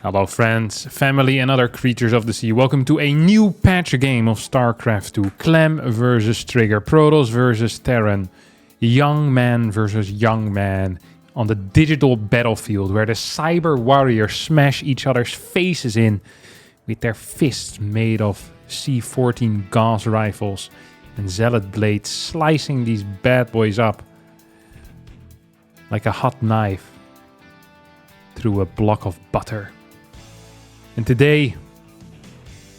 Hello friends, family and other creatures of the sea. Welcome to a new patch game of StarCraft 2. Clam versus Trigger, Protoss versus Terran. Young man versus young man on the digital battlefield where the cyber warriors smash each other's faces in with their fists made of C-14 Gauss rifles and zealot blades, slicing these bad boys up like a hot knife through a block of butter. And today,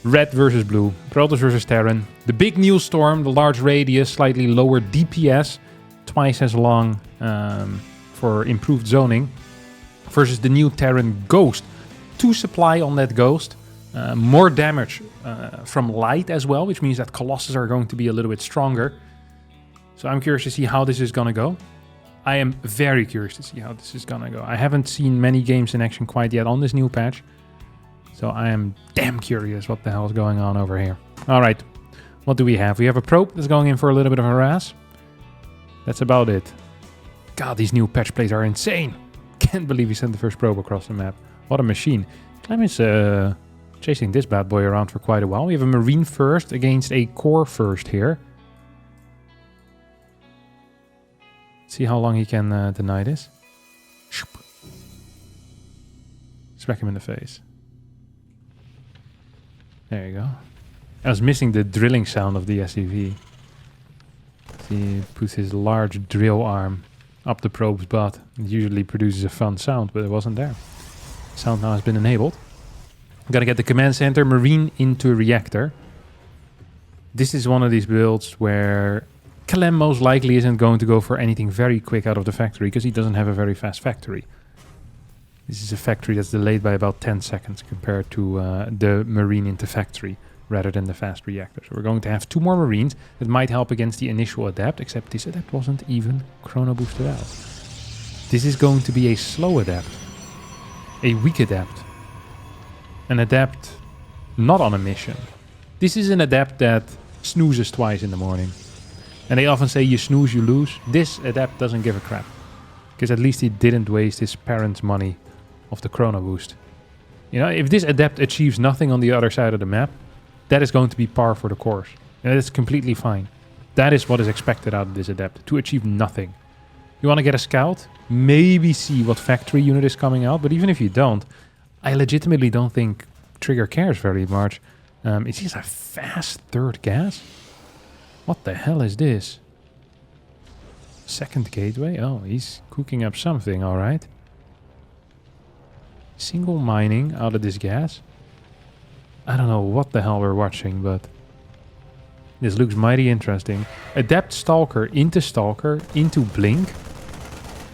red versus blue, Protoss versus Terran. The big new storm, the large radius, slightly lower DPS, twice as long for improved zoning, versus the new Terran Ghost. 2 supply on that Ghost, more damage from light as well, which means that Colossus are going to be a little bit stronger. So I'm curious to see how this is going to go. I am very curious to see how this is going to go. I haven't seen many games in action quite yet on this new patch. So I am damn curious what the hell is going on over here. All right, what do we have? We have a probe that's going in for a little bit of harass. That's about it. God, these new patch plays are insane. Can't believe he sent the first probe across the map. What a machine. Clam is chasing this bad boy around for quite a while. We have a Marine first against a Core first here. See how long he can deny this. Smack him in the face. There you go. I was missing the drilling sound of the SCV. He puts his large drill arm up the probe's butt. It usually produces a fun sound, but it wasn't there. Sound now has been enabled. Gotta get the command center, Marine into reactor. This is one of these builds where Clam most likely isn't going to go for anything very quick out of the factory because he doesn't have a very fast factory. This is a factory that's delayed by about 10 seconds compared to the Marine into factory rather than the fast reactor. So we're going to have 2 more Marines that might help against the initial Adept, except this Adept wasn't even chrono boosted out. This is going to be a slow Adept, a weak Adept, an Adept not on a mission. This is an Adept that snoozes twice in the morning. And they often say you snooze, you lose. This Adept doesn't give a crap. Because at least he didn't waste his parents' money of the chrono boost. You know, if this Adept achieves nothing on the other side of the map, that is going to be par for the course. And that's completely fine. That is what is expected out of this Adept, to achieve nothing. You want to get a scout? Maybe see what factory unit is coming out, but even if you don't, I legitimately don't think Trigger cares very much. Is this a fast third gas? What the hell is this? Second gateway? Oh, he's cooking up something, alright. Single mining out of this gas. I don't know what the hell we're watching, but this looks mighty interesting. Adept Stalker into Blink,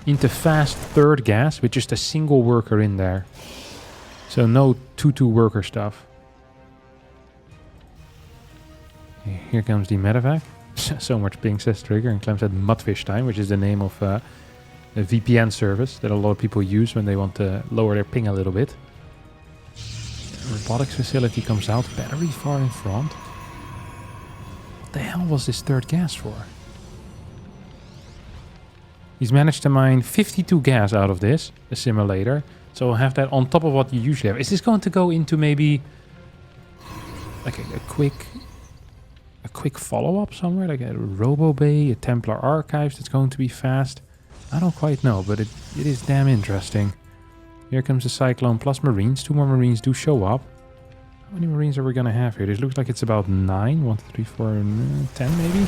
into fast third gas with just a single worker in there. So no 2-2 worker stuff. Here comes the medevac. So much ping, says Trigger, and Clam said Mudfish Time, which is the name of a VPN service that a lot of people use when they want to lower their ping a little bit. Robotics facility comes out, battery far in front. What the hell was this third gas for? He's managed to mine 52 gas out of this assimilator, so we'll have that on top of what you usually have. Is this going to go into maybe like a quick follow-up somewhere, like a Robo Bay, a Templar Archives that's going to be fast? I don't quite know, but it is damn interesting. Here comes the Cyclone plus Marines. 2 more Marines do show up. How many Marines are we going to have here? This looks like it's about 9. 1, 2, 3, 4, 10 maybe?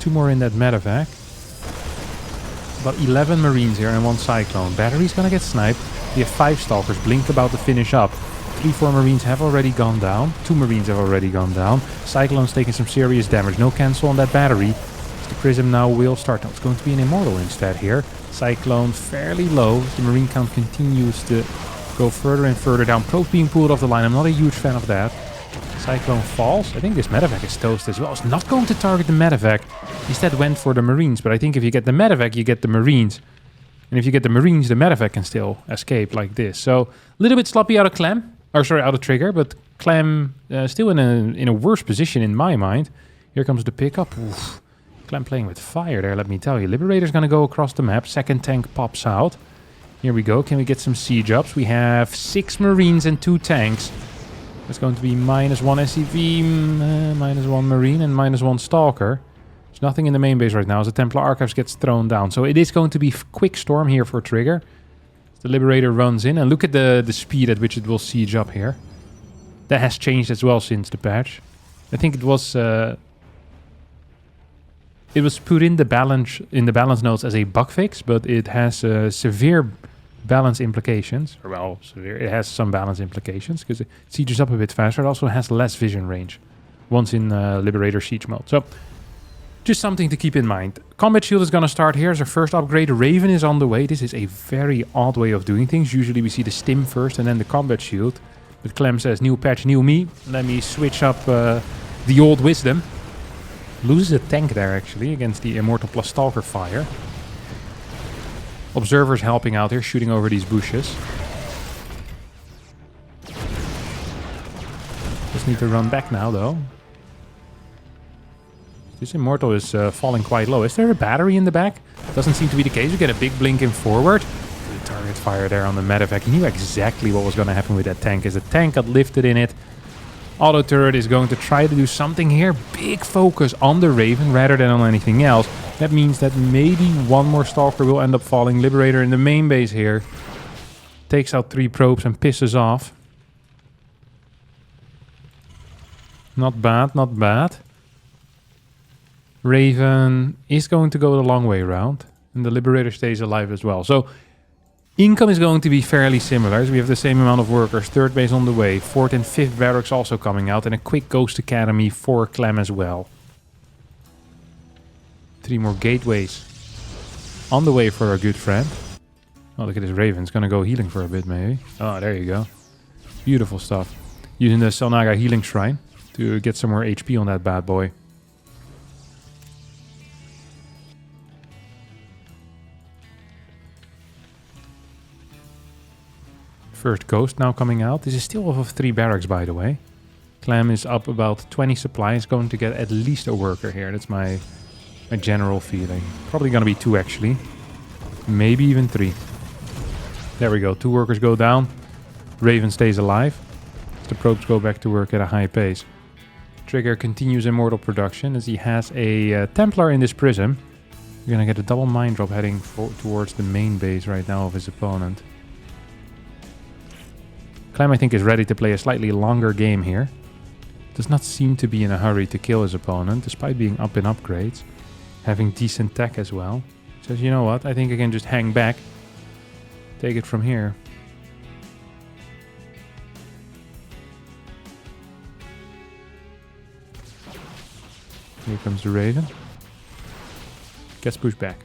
2 more in that medevac. About 11 Marines here and 1 Cyclone. Battery's going to get sniped. We have 5 Stalkers. Blink about to finish up. 3, 4 Marines have already gone down. 2 Marines have already gone down. Cyclone's taking some serious damage. No cancel on that battery. The Prism now will start. No, it's going to be an Immortal instead here. Cyclone fairly low. The Marine count continues to go further and further down. Probe being pulled off the line. I'm not a huge fan of that. Cyclone falls. I think this medevac is toast as well. It's not going to target the medevac. Instead went for the Marines. But I think if you get the medevac, you get the Marines. And if you get the Marines, the medevac can still escape like this. So a little bit sloppy out of Clam. Or sorry, out of Trigger. But Clam still in a worse position in my mind. Here comes the pickup. Oof. Clam playing with fire there, let me tell you. Liberator's gonna go across the map. Second tank pops out. Here we go. Can we get some siege ups? We have 6 Marines and 2 tanks. That's going to be -1 SCV, -1 Marine, and -1 Stalker. There's nothing in the main base right now as the Templar Archives gets thrown down. So it is going to be quick storm here for Trigger. The Liberator runs in, and look at the speed at which it will siege up here. That has changed as well since the patch. I think it was put in the balance notes as a bug fix, but it has severe balance implications. Or well, severe. It has some balance implications because it sieges up a bit faster. It also has less vision range once in Liberator siege mode. So just something to keep in mind. Combat Shield is going to start here as our first upgrade. Raven is on the way. This is a very odd way of doing things. Usually we see the Stim first and then the Combat Shield. But Clam says, new patch, new me. Let me switch up the old wisdom. Loses a tank there actually against the Immortal plus Stalker fire. Observers helping out here, shooting over these bushes. Just need to run back now though. This Immortal is falling quite low. Is there a battery in the back? Doesn't seem to be the case. We get a big blink in forward. Good target fire there on the medevac. He knew exactly what was going to happen with that tank as the tank got lifted in it. Auto turret is going to try to do something here. Big focus on the Raven rather than on anything else. That means that maybe one more Stalker will end up falling. Liberator in the main base here. Takes out 3 probes and pisses off. Not bad, not bad. Raven is going to go the long way around. And the Liberator stays alive as well. So income is going to be fairly similar. So we have the same amount of workers. 3rd base on the way. 4th and 5th barracks also coming out. And a quick Ghost Academy for Clam as well. 3 more gateways on the way for our good friend. Oh, look at this Raven. It's going to go healing for a bit maybe. Oh, there you go. Beautiful stuff. Using the Selnaga healing shrine to get some more HP on that bad boy. First Ghost now coming out. This is still off of 3 barracks, by the way. Clam is up about 20 supplies. Going to get at least a worker here. That's my general feeling. Probably going to be 2, actually. Maybe even 3. There we go. 2 workers go down. Raven stays alive. The probes go back to work at a high pace. Trigger continues Immortal production as he has a Templar in this prism. We're going to get a double mine drop heading towards the main base right now of his opponent. Clam, I think, is ready to play a slightly longer game here. Does not seem to be in a hurry to kill his opponent, despite being up in upgrades. Having decent tech as well. Says, you know what, I think I can just hang back. Take it from here. Here comes the Raven. Gets pushed back.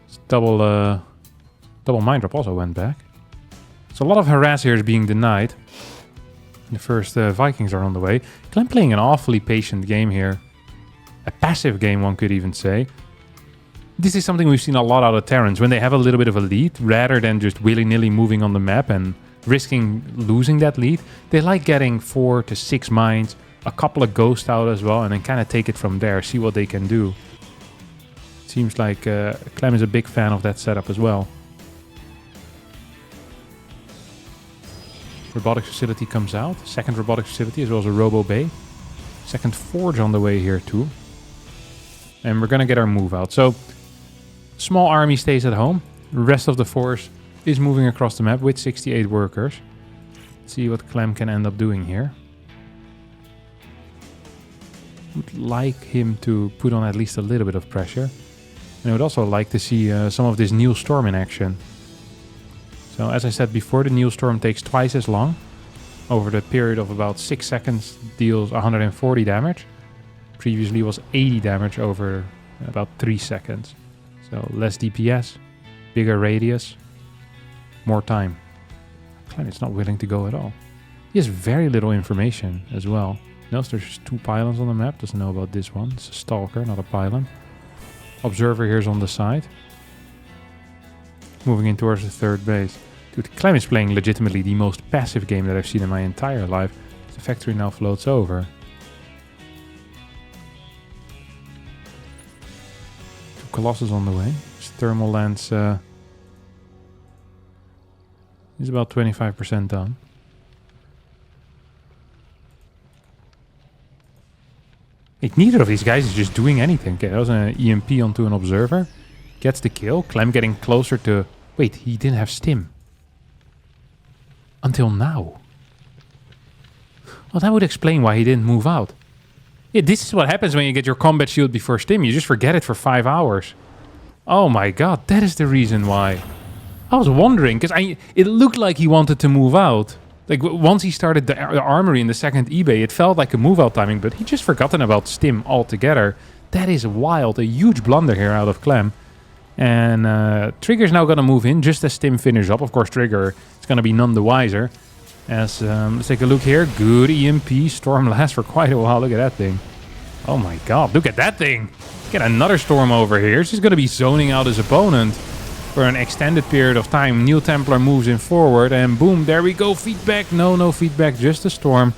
It's double mine drop also went back. So a lot of harass here is being denied. The first Vikings are on the way. Clam playing an awfully patient game here. A passive game, one could even say. This is something we've seen a lot out of Terrans. When they have a little bit of a lead, rather than just willy-nilly moving on the map and risking losing that lead, they like getting 4 to 6 mines, a couple of ghosts out as well, and then kind of take it from there, see what they can do. Seems like Clam is a big fan of that setup as well. Robotics facility comes out. 2nd robotics facility as well as a Robo Bay. 2nd forge on the way here too. And we're gonna get our move out. So small army stays at home. The rest of the force is moving across the map with 68 workers. Let's see what Clam can end up doing here. Would like him to put on at least a little bit of pressure. And I would also like to see some of this Neil Storm in action. So as I said before, the Neil Storm takes twice as long. Over the period of about 6 seconds, deals 140 damage. Previously was 80 damage over about 3 seconds. So less DPS, bigger radius, more time. Clam is not willing to go at all. He has very little information as well. Notice there's 2 pylons on the map. Doesn't know about this one. It's a Stalker, not a pylon. Observer here's on the side. Moving in towards the 3rd base. Dude, Clam is playing legitimately the most passive game that I've seen in my entire life. The factory now floats over. 2 Colossus on the way. There's thermal lens is about 25% done. Like, neither of these guys is just doing anything. Okay, that was an EMP onto an observer. Gets the kill. Clam getting closer to... Wait, he didn't have stim. Until now. Well, that would explain why he didn't move out. Yeah, this is what happens when you get your combat shield before stim. You just forget it for 5 hours. Oh my god, that is the reason why. I was wondering, because it looked like he wanted to move out. Like, once he started the armory in the second eBay, it felt like a move-out timing, but he just forgotten about stim altogether. That is wild. A huge blunder here out of Clam. And Trigger's now going to move in just as stim finishes up. Of course, Trigger is going to be none the wiser. As let's take a look here. Good EMP. Storm lasts for quite a while. Look at that thing. Oh my god, look at that thing. Get another storm over here. It's just going to be zoning out his opponent for an extended period of time. Neo Templar moves in forward, and boom, there we go. Feedback. No feedback, just a storm.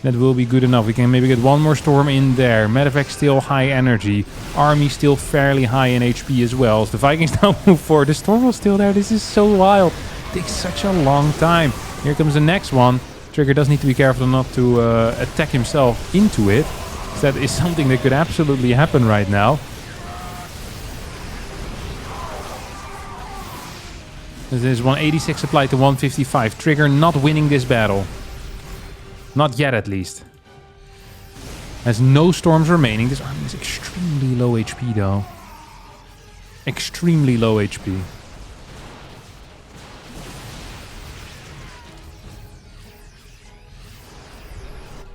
That will be good enough. We can maybe get one more storm in there. Medevac still high energy. Army still fairly high in HP as well. As the Vikings now move forward. The storm was still there. This is so wild. It takes such a long time. Here comes the next one. Trigger does need to be careful not to attack himself into it. That is something that could absolutely happen right now. This is 186 applied to 155. Trigger not winning this battle. Not yet, at least. Has no storms remaining. This army is extremely low HP, though. Extremely low HP.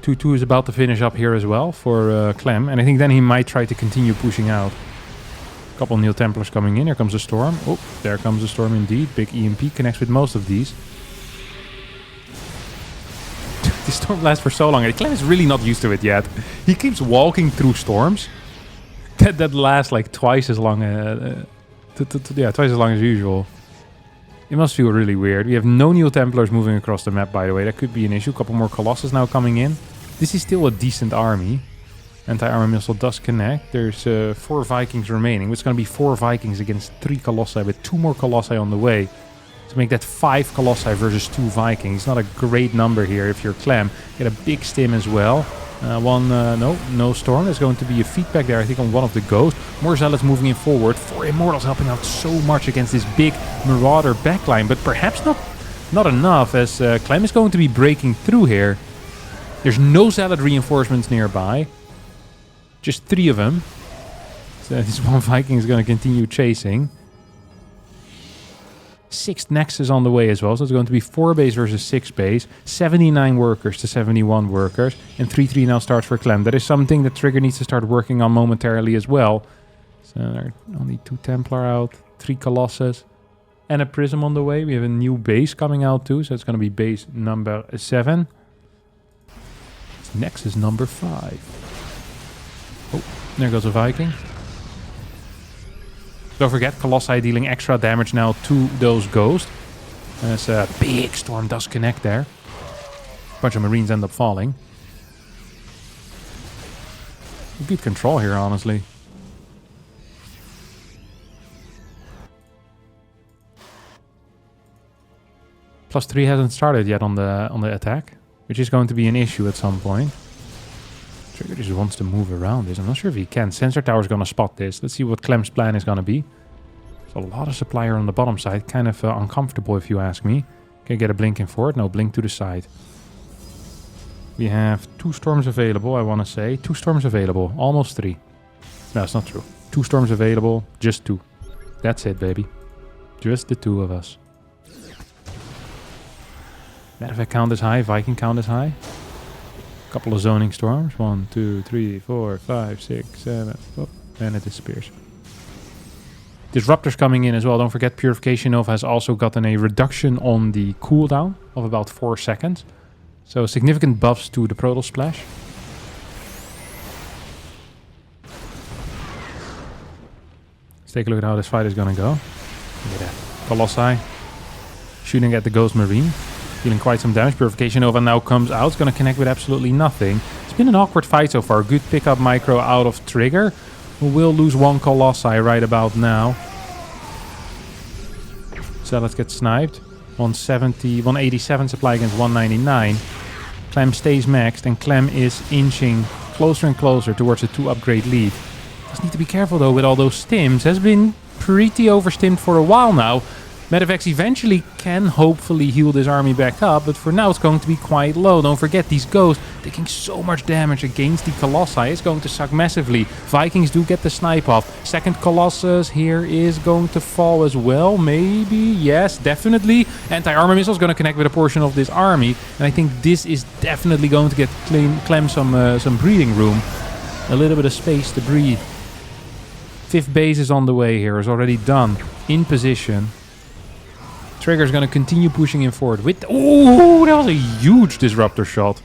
Two is about to finish up here as well for Clam. And I think then he might try to continue pushing out. A couple Neo Templars coming in. Here comes a storm. Oh, there comes a storm indeed. Big EMP connects with most of these. This storm lasts for so long. And Clam is really not used to it yet. He keeps walking through storms that last like twice as long. Yeah, twice as long as usual. It must feel really weird. We have no Neo Templars moving across the map, by the way. That could be an issue. A couple more Colossus now coming in. This is still a decent army. Anti-armor missile does connect. There's 4 Vikings remaining. It's going to be 4 Vikings against 3 Colossi, with 2 more Colossi on the way. To make that 5 Colossi versus 2 Vikings. Not a great number here if you're Clam. Get a big stim as well. No storm. There's going to be a feedback there, I think, on one of the ghosts. More Zealots moving in forward. 4 Immortals helping out so much against this big Marauder backline. But perhaps not enough, as Clam is going to be breaking through here. There's no Zealot reinforcements nearby. Just 3 of them. So this one Viking is going to continue chasing. 6th Nexus on the way as well. So it's going to be 4 base versus 6 base. 79 workers to 71 workers. And 3-3 now starts for Clam. That is something that Trigger needs to start working on momentarily as well. So there are only 2 Templar out. 3 Colossus. And a Prism on the way. We have a new base coming out too. So it's going to be base number 7. Nexus number 5. Oh, there goes a Viking. Don't forget, Colossi dealing extra damage now to those ghosts. As a big storm does connect there. A bunch of Marines end up falling. Good control here, honestly. +3 hasn't started yet on the attack, which is going to be an issue at some point. Trigger just wants to move around this. I'm not sure if he can. Sensor tower is going to spot this. Let's see what Clam's plan is going to be. There's a lot of supplier on the bottom side. Kind of uncomfortable, if you ask me. Can I get a blink in forward? No, blink to the side. We have 2 storms available, I want to say. 2 storms available. Almost 3. No, it's not true. 2 storms available. Just 2. That's it, baby. Just the 2 of us. Medevac count is high. Viking count is high. Couple of zoning storms. 1, 2, 3, 4, 5, 6, 7. Oh, and it disappears. Disruptors coming in as well. Don't forget, Purification Nova has also gotten a reduction on the cooldown of about 4 seconds. So significant buffs to the Proto Splash. Let's take a look at how this fight is going to go. Look at that. Colossi shooting at the Ghost Marine. Dealing quite some damage. Purification Nova now comes out. It's going to connect with absolutely nothing. It's been an awkward fight so far. Good pickup micro out of Trigger, who will lose 1 Colossi right about now. Zealots get sniped. 170, 187 supply against 199. Clam stays maxed, and Clam is inching closer and closer towards a 2 upgrade lead. Just need to be careful though with all those stims. Has been pretty overstimmed for a while now. Medivacs eventually can hopefully heal this army back up, but for now it's going to be quite low. Don't forget, these ghosts taking so much damage against the Colossi. It's going to suck massively. Vikings do get the snipe off. Second Colossus here is going to fall as well. Maybe, yes, definitely. Anti-armor missile is going to connect with a portion of this army, and I think this is definitely going to get Clem some breathing room. A little bit of space to breathe. 5th base is on the way here, is already done. In position. Trigger's going to continue pushing him forward with... Oh, that was a huge disruptor shot.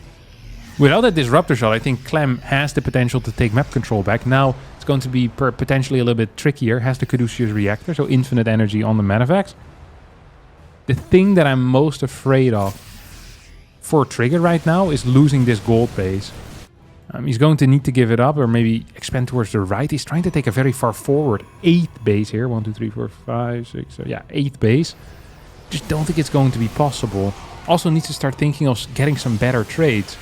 Without that disruptor shot, I think Clem has the potential to take map control back. Now, it's going to be potentially a little bit trickier. Has the Caduceus reactor, so infinite energy on the Medivacs. The thing that I'm most afraid of for Trigger right now is losing this gold base. He's going to need to give it up or maybe expand towards the right. He's trying to take a very far forward 8th base here. 1, 2, 3, 4, 5, 6, 7, yeah, 8th base. Just don't think it's going to be possible. Also needs to start thinking of getting some better trades.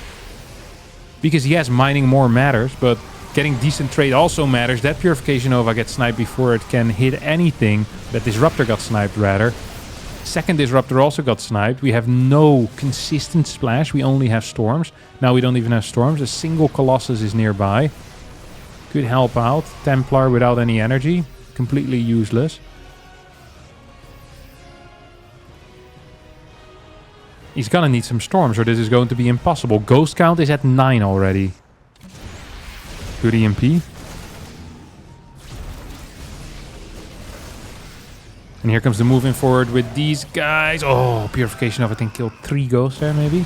Because yes, mining more matters, but getting decent trade also matters. That Purification Nova gets sniped before it can hit anything. That Disruptor got sniped rather. Second Disruptor also got sniped. We have no consistent splash. We only have storms. Now we don't even have storms. A single Colossus is nearby. Could help out. Templar without any energy. Completely useless. He's gonna need some storms or this is going to be impossible. Ghost count is at 9 already. Good EMP. And here comes the moving forward with these guys. Oh, Purification of I think killed 3 ghosts there maybe.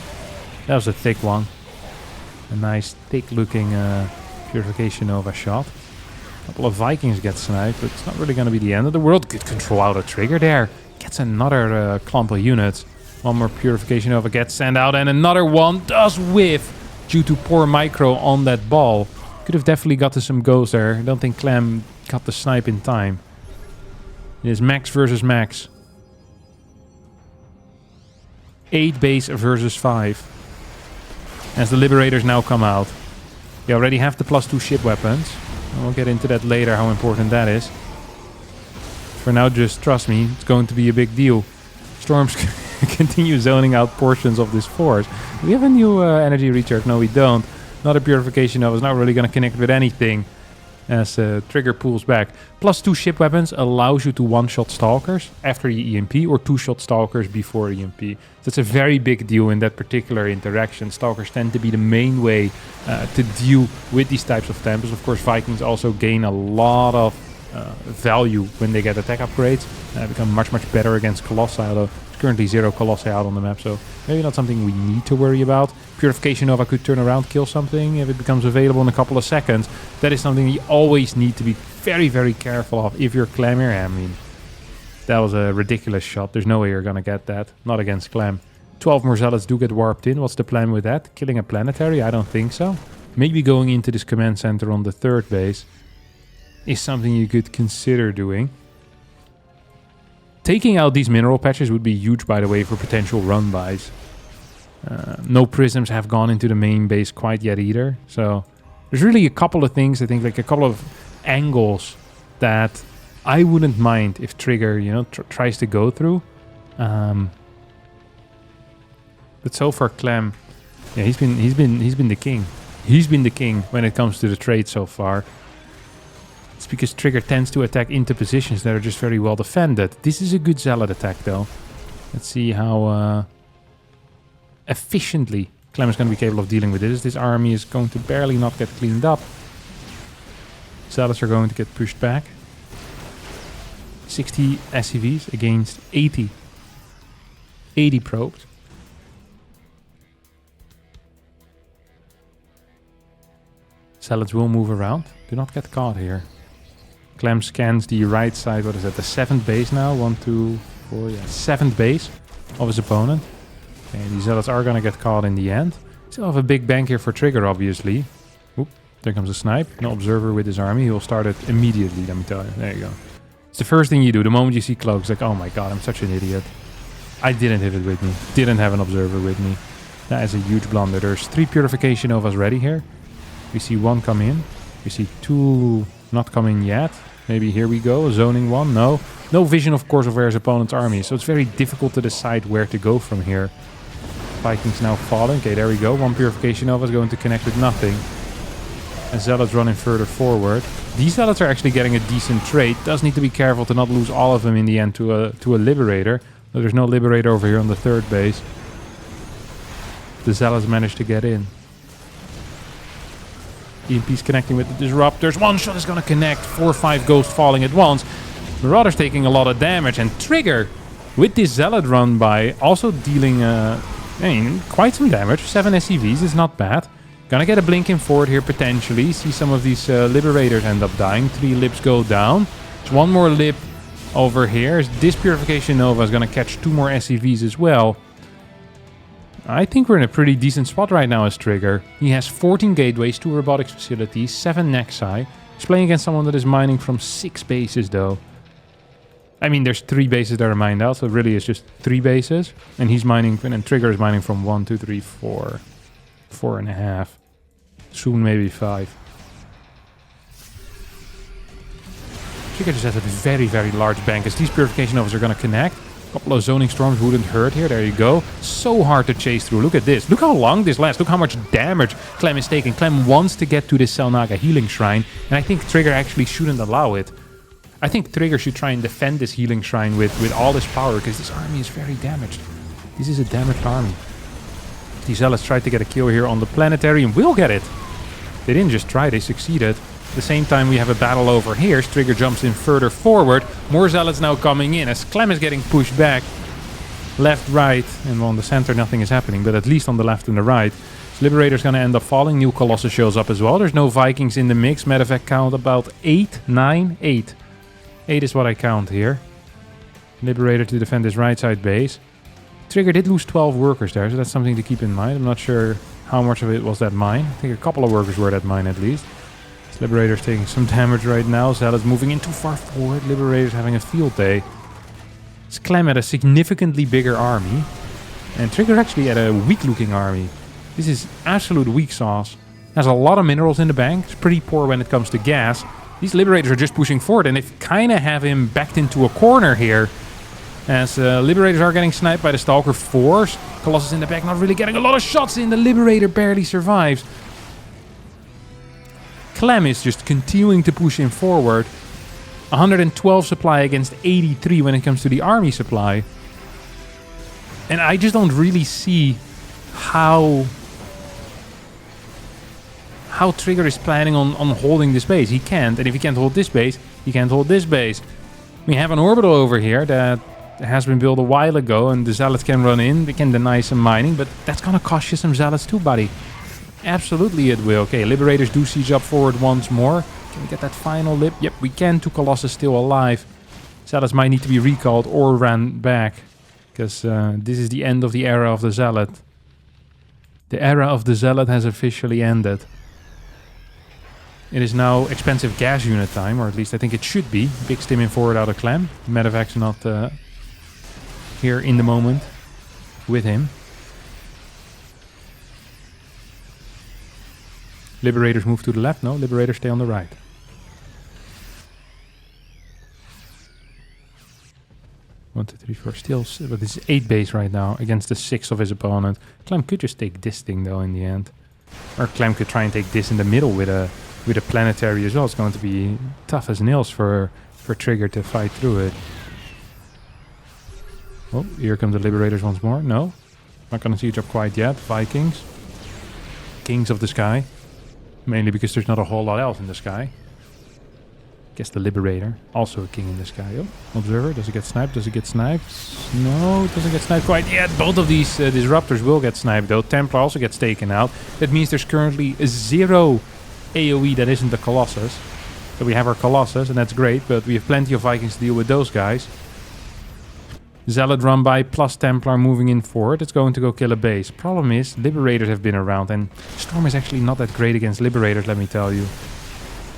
That was a thick one. A nice thick looking Purification Nova shot. A couple of Vikings get sniped, but it's not really going to be the end of the world. Good control out of Trigger there. Gets another clump of units. One more Purification Nova gets sent out, and another one does whiff due to poor micro on that ball. Could have definitely got to some ghosts there. I don't think Clam got the snipe in time. It is max versus max. 8 base versus 5. As the Liberators now come out. They already have the +2 ship weapons. We'll get into that later, how important that is. For now, just trust me, it's going to be a big deal. Storms continue zoning out portions of this force. We have a new energy recharge. No, we don't. Not a Purification Nova. It's not really going to connect with anything. As Trigger pulls back. +2 ship weapons allows you to one-shot Stalkers after the EMP or 2-shot Stalkers before EMP. That's a very big deal in that particular interaction. Stalkers tend to be the main way to deal with these types of temples. Of course, Vikings also gain a lot of value when they get attack upgrades. Become much, much better against Colossi, although there's currently 0 Colossi out on the map, so maybe not something we need to worry about. Purification Nova could turn around, kill something if it becomes available in a couple of seconds. That is something you always need to be very, very careful of if you're Clam here. I mean, that was a ridiculous shot. There's no way you're gonna get that. Not against Clam. 12 more Zealots do get warped in. What's the plan with that? Killing a planetary? I don't think so. Maybe going into this command center on the 3rd base is something you could consider doing. Taking out these mineral patches would be huge, by the way, for potential run-bys. No prisms have gone into the main base quite yet either. So there's really a couple of things, I think, like a couple of angles that I wouldn't mind if Trigger, you know, tries to go through. But so far, Clam, yeah, he's been the king. He's been the king when it comes to the trade so far. It's because Trigger tends to attack into positions that are just very well defended. This is a good Zealot attack, though. Let's see how efficiently Clam is going to be capable of dealing with this. This army is going to barely not get cleaned up. Zealots are going to get pushed back. 60 SCVs against 80. 80 probed. Zealots will move around. Do not get caught here. Clam scans the right side. What is that? The 7th base now. 1, 2, 4. Yeah, 7th base of his opponent. Okay, these Zealots are gonna get caught in the end. Still have a big bank here for Trigger, obviously. Oop, there comes a snipe. No observer with his army. He will start it immediately, let me tell you. There you go. It's the first thing you do the moment you see cloaks. Like, oh my god, I'm such an idiot. I didn't have it with me. Didn't have an observer with me. That is a huge blunder. There's 3 purification novas ready here. We see 1 come in. We see 2 not come in yet. Maybe here we go. Zoning 1. No. No vision, of course, of where his opponent's army is. So it's very difficult to decide where to go from here. Vikings now falling. Okay, there we go. 1 purification nova is going to connect with nothing. And Zealots running further forward. These Zealots are actually getting a decent trade. Does need to be careful to not lose all of them in the end to a Liberator. But there's no Liberator over here on the 3rd base. The Zealots managed to get in. EMP's connecting with the Disruptors. 1 shot is going to connect. 4 or 5 ghosts falling at once. Marauder's taking a lot of damage. And Trigger, with this Zealot run by, also dealing quite some damage. 7 SCVs is not bad. Gonna get a blink in forward here potentially. See some of these Liberators end up dying. 3 Libs go down. There's 1 more Lib over here. This Purification Nova is gonna catch 2 more SCVs as well. I think we're in a pretty decent spot right now as Trigger. He has 14 gateways, 2 robotics facilities, 7 Nexi. He's playing against someone that is mining from 6 bases though. I mean, there's 3 bases that are mined out, so really it's just 3 bases. And he's mining, and Trigger is mining from 1, 2, 3, 4. 4.5. Soon maybe 5. Trigger just has a very, very large bank as these Purification Novas are going to connect. A couple of Zoning Storms wouldn't hurt here. There you go. So hard to chase through. Look at this. Look how long this lasts. Look how much damage Clam is taking. Clam wants to get to this Selnaga Healing Shrine, and I think Trigger actually shouldn't allow it. I think Trigger should try and defend this Healing Shrine with all his power, because this army is very damaged. This is a damaged army. The Zealots tried to get a kill here on the Planetary and will get it. They didn't just try, they succeeded. At the same time, we have a battle over here. Trigger jumps in further forward. More Zealots now coming in as Clam is getting pushed back. Left, right, and on the center nothing is happening, but at least on the left and the right. Liberator's gonna end up falling. New Colossus shows up as well. There's no Vikings in the mix. Matter of fact, count about 8, 9, 8. 8 is what I count here. Liberator to defend his right side base. Trigger did lose 12 workers there, so that's something to keep in mind. I'm not sure how much of it was that mine. I think a couple of workers were that mine at least. This Liberator's taking some damage right now. Zealot's moving in too far forward. Liberator's having a field day. This Clam had a significantly bigger army. And Trigger actually had a weak-looking army. This is absolute weak sauce. Has a lot of minerals in the bank. It's pretty poor when it comes to gas. These Liberators are just pushing forward, and they kind of have him backed into a corner here. As Liberators are getting sniped by the Stalker 4s. Colossus in the back not really getting a lot of shots in. The Liberator barely survives. Clam is just continuing to push him forward. 112 supply against 83 when it comes to the army supply. And I just don't really see how Trigger is planning on holding this base. He can't. And if he can't hold this base, he can't hold this base. We have an orbital over here that has been built a while ago, and the Zealots can run in. They can deny some mining, but that's gonna cost you some Zealots too, buddy. Absolutely it will. Okay, Liberators do siege up forward once more. Can we get that final lip? Yep, we can. 2 Colossus still alive. Zealots might need to be recalled or ran back, because this is the end of the era of the Zealot. The era of the Zealot has officially ended. It is now expensive gas unit time, or at least I think it should be. Big stimming forward out of Clam. Medevac's not here in the moment with him. Liberators move to the left. No, Liberators stay on the right. One, two, three, four. Still, but this is 8 base right now against the 6 of his opponent. Clam could just take this thing though in the end, or Clam could try and take this in the middle with a Planetary as well. It's going to be tough as nails for Trigger to fight through it. Oh, here come the Liberators once more. No, not going to siege up quite yet. Vikings, Kings of the Sky, mainly because there's not a whole lot else in the sky. Guess the Liberator, also a king in the sky. Oh, Observer, does it get sniped? Does it get sniped? No, it doesn't get sniped quite yet. Both of these Disruptors will get sniped though. Templar also gets taken out. That means there's currently 0 AoE that isn't the Colossus. So we have our Colossus, and that's great, but we have plenty of Vikings to deal with those guys. Zealot run by plus Templar moving in forward. It's going to go kill a base. Problem is, Liberators have been around, and Storm is actually not that great against Liberators, let me tell you.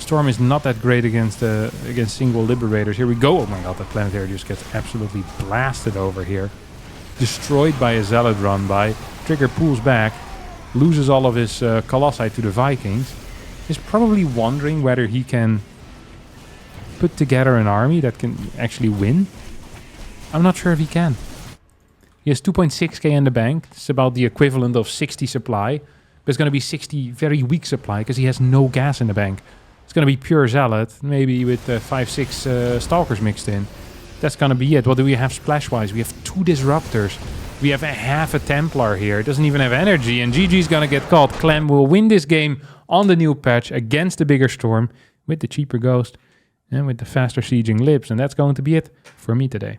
Storm is not that great against single Liberators. Here we go. Oh my god, that Planetary just gets absolutely blasted over here. Destroyed by a Zealot run by. Trigger pulls back. Loses all of his Colossi to the Vikings. Is probably wondering whether he can put together an army that can actually win. I'm not sure if he can. He has 2.6k in the bank. It's about the equivalent of 60 supply. But it's going to be 60 very weak supply because he has no gas in the bank. It's going to be pure Zealot, maybe with 5-6 Stalkers mixed in. That's going to be it. What do we have splash-wise? We have 2 Disruptors. We have half a Templar here. It doesn't even have energy. And GG's going to get caught. Clam will win this game on the new patch against the bigger Storm with the cheaper Ghost and with the faster sieging Libs. And that's going to be it for me today.